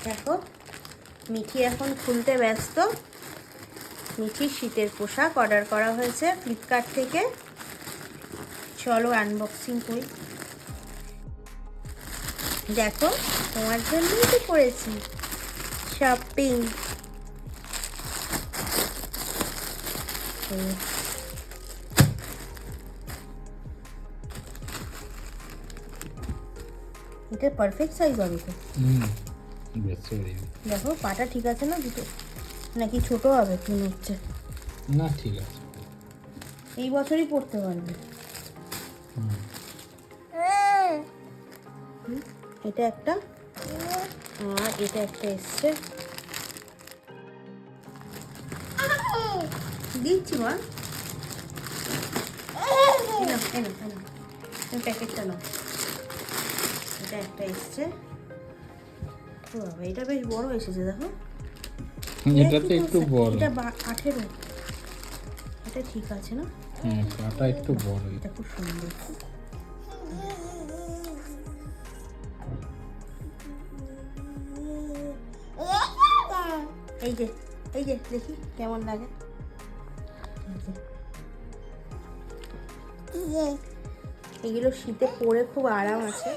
দেখো মিঠি এখন খুলতে ব্যস্ত। মিঠির শীতের পোশাক অর্ডার করা হয়েছে ফ্লিপকার্ট থেকে। চলো আনবক্সিং করি। দেখো তোমার জন্যই তো করেছি শপিং। এটা পারফেক্ট সাইজ হবে তো। দেখো পাটা ঠিক আছে না দুটো, নাকি ছোট হবে মনে হচ্ছে? না ঠিক আছে, এই বছরই পড়তে পারবে। এটা একটা আর এটা একটা এসছে। দিচ্ছি মা, প্যাকেটটা নাও। এটা একটা এসছে। ও বাবা, এটা বেশ বড় এসেছে দেখো। এটা তো একটু বড়। এটা 18। এটা ঠিক আছে না? হ্যাঁ পাটা একটু বড়। এটা খুব সুন্দর। এই যে এই যে দেখি কেমন লাগে। এগুলো শীতে পরে খুব আরাম আছে।